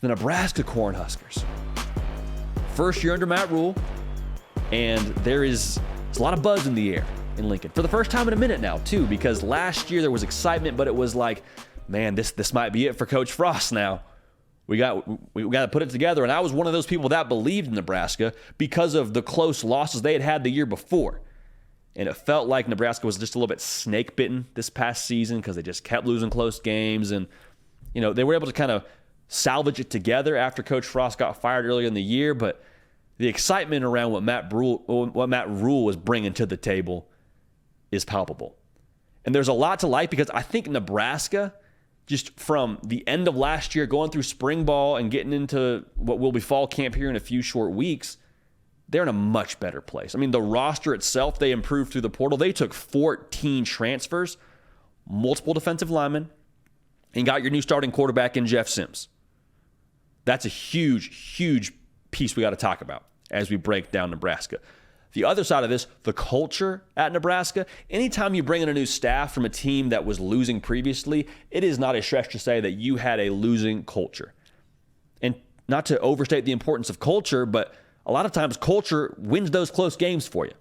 the Nebraska Cornhuskers. First year under Matt Rhule, and there's a lot of buzz in the air in Lincoln. For the first time in a minute now, too, because last year there was excitement, but it was like, man, this might be it for Coach Frost now. We got to put it together. And I was one of those people that believed in Nebraska because of the close losses they had the year before. And it felt like Nebraska was just a little bit snake-bitten this past season because they just kept losing close games. And, they were able to kind of salvage it together after Coach Frost got fired earlier in the year. But the excitement around what Matt Rhule was bringing to the table is palpable. And there's a lot to like because I think Nebraska, just from the end of last year, going through spring ball and getting into what will be fall camp here in a few short weeks, they're in a much better place. I mean, the roster itself, they improved through the portal. They took 14 transfers, multiple defensive linemen, and got your new starting quarterback in Jeff Sims. That's a huge, huge piece we got to talk about as we break down Nebraska. The other side of this, the culture at Nebraska, anytime you bring in a new staff from a team that was losing previously, it is not a stretch to say that you had a losing culture. And not to overstate the importance of culture, but a lot of times culture wins those close games for you.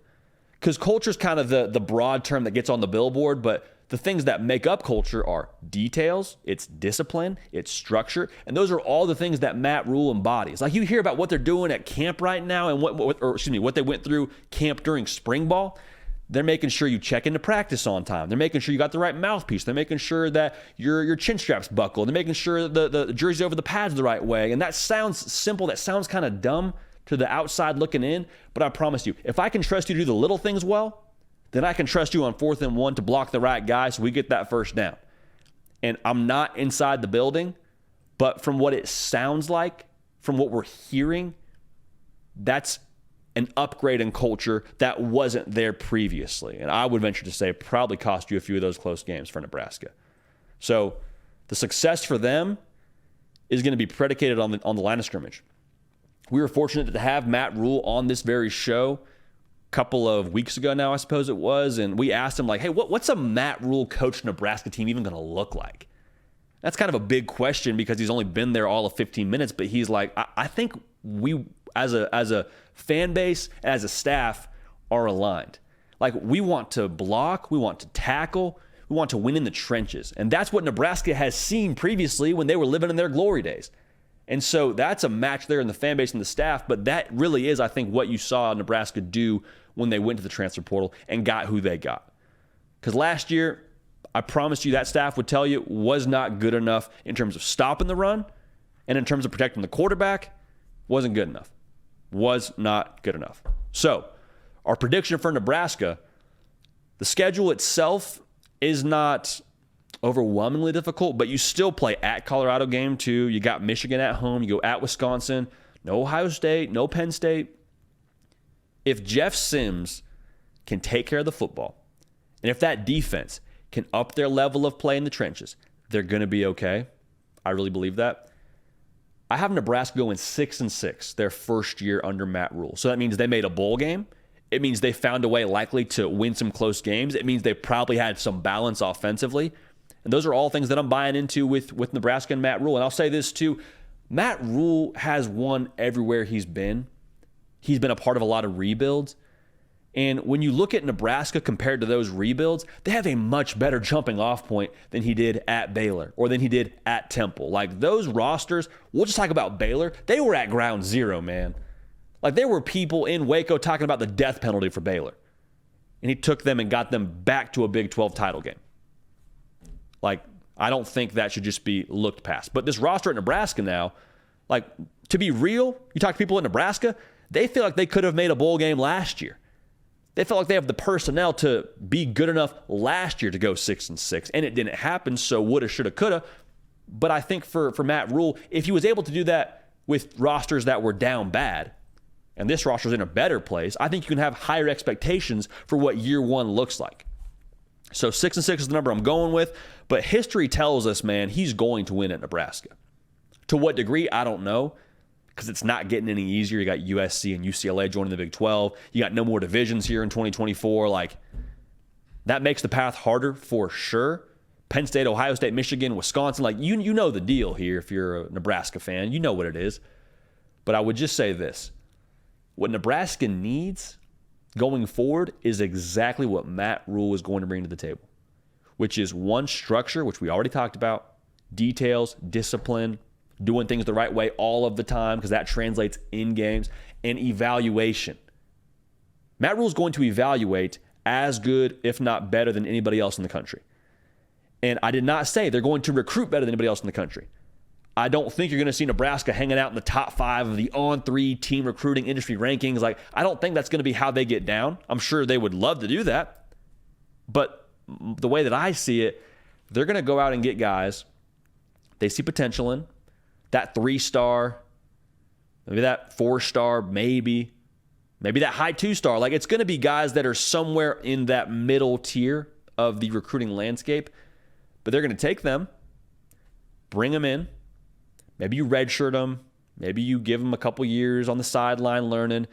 Because culture is kind of the broad term that gets on the billboard, but the things that make up culture are details, it's discipline, it's structure, and those are all the things that Matt Rhule embodies. Like you hear about what they're doing at camp right now and what they went through camp during spring ball. They're making sure you check into practice on time. They're making sure you got the right mouthpiece. They're making sure that your chin straps buckle. They're making sure the jersey over the pads the right way. And that sounds simple. That sounds kind of dumb to the outside looking in. But I promise you, if I can trust you to do the little things well, then I can trust you on 4th and 1 to block the right guy so we get that first down. And I'm not inside the building, but from what it sounds like, from what we're hearing, that's an upgrade in culture that wasn't there previously. And I would venture to say it probably cost you a few of those close games for Nebraska. So the success for them is going to be predicated on the line of scrimmage. We were fortunate to have Matt Rhule on this very show couple of weeks ago now, I suppose it was, and we asked him, like, hey, what's a Matt Rhule coached Nebraska team even going to look like? That's kind of a big question because he's only been there all of 15 minutes, but he's like, I think we, as a fan base, as a staff, are aligned. Like, we want to block, we want to tackle, we want to win in the trenches, and that's what Nebraska has seen previously when they were living in their glory days. And so that's a match there in the fan base and the staff, but that really is, I think, what you saw Nebraska do when they went to the transfer portal and got who they got. Because last year, I promise you that staff would tell you was not good enough in terms of stopping the run and in terms of protecting the quarterback, wasn't good enough. Was not good enough. So our prediction for Nebraska, the schedule itself is not overwhelmingly difficult, but you still play at Colorado game 2. You got Michigan at home. You go at Wisconsin. No Ohio State. No Penn State. If Jeff Sims can take care of the football, and if that defense can up their level of play in the trenches, they're going to be okay. I really believe that. I have Nebraska going 6-6 their first year under Matt Rhule. So that means they made a bowl game. It means they found a way likely to win some close games. It means they probably had some balance offensively. And those are all things that I'm buying into with Nebraska and Matt Rhule. And I'll say this too, Matt Rhule has won everywhere he's been. He's been a part of a lot of rebuilds. And when you look at Nebraska compared to those rebuilds, they have a much better jumping off point than he did at Baylor or than he did at Temple. Like those rosters, we'll just talk about Baylor. They were at ground zero, man. Like there were people in Waco talking about the death penalty for Baylor. And he took them and got them back to a Big 12 title game. Like, I don't think that should just be looked past. But this roster at Nebraska now, like, to be real, you talk to people in Nebraska, they feel like they could have made a bowl game last year. They feel like they have the personnel to be good enough last year to go 6-6. And it didn't happen, so woulda, shoulda, coulda. But I think for Matt Rhule, if he was able to do that with rosters that were down bad, and this roster's in a better place, I think you can have higher expectations for what year one looks like. So 6-6 is the number I'm going with, but history tells us, man, he's going to win at Nebraska. To what degree, I don't know, because it's not getting any easier. You got USC and UCLA joining the Big 12. You got no more divisions here in 2024. Like, that makes the path harder for sure, Penn State, Ohio State, Michigan, Wisconsin. Like, you know the deal here if you're a Nebraska fan. You know what it is. But I would just say this. What Nebraska needs going forward is exactly what Matt Rhule is going to bring to the table, which is one, structure, which we already talked about, details, discipline, doing things the right way all of the time because that translates in games, and evaluation. Matt Rhule is going to evaluate as good, if not better, than anybody else in the country. And I did not say they're going to recruit better than anybody else in the country. I don't think you're going to see Nebraska hanging out in the top 5 of the On3 team recruiting industry rankings. Like, I don't think that's going to be how they get down. I'm sure they would love to do that. But the way that I see it, they're going to go out and get guys they see potential in. That 3-star, maybe that 4-star, maybe that high 2-star. Like, it's going to be guys that are somewhere in that middle tier of the recruiting landscape. But they're going to take them, bring them in. Maybe you redshirt them. Maybe you give them a couple years on the sideline learning.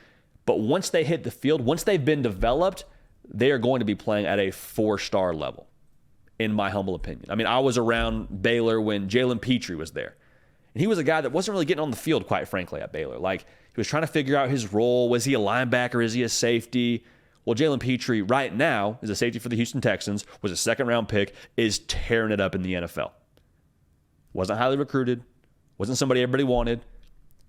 But once they hit the field, once they've been developed, they are going to be playing at a 4-star level, in my humble opinion. I mean, I was around Baylor when Jalen Petrie was there. And he was a guy that wasn't really getting on the field, quite frankly, at Baylor. Like, he was trying to figure out his role. Was he a linebacker? Is he a safety? Well, Jalen Petrie right now is a safety for the Houston Texans, was a second-round pick, is tearing it up in the NFL. Wasn't highly recruited. Wasn't somebody everybody wanted.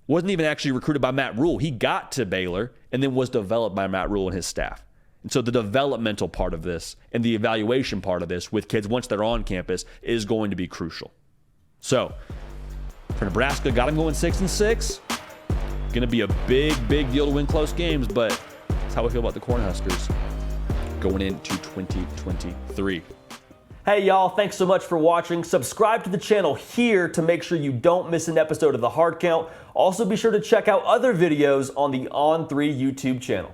Wasn't even actually recruited by Matt Rhule. He got to Baylor and then was developed by Matt Rhule and his staff. And so the developmental part of this and the evaluation part of this with kids once they're on campus is going to be crucial. So, for Nebraska, got them going 6-6. Going to be a big deal to win close games, but that's how I feel about the Cornhuskers going into 2023. Hey y'all, thanks so much for watching. Subscribe to the channel here to make sure you don't miss an episode of The Hard Count. Also be sure to check out other videos on the On3 YouTube channel.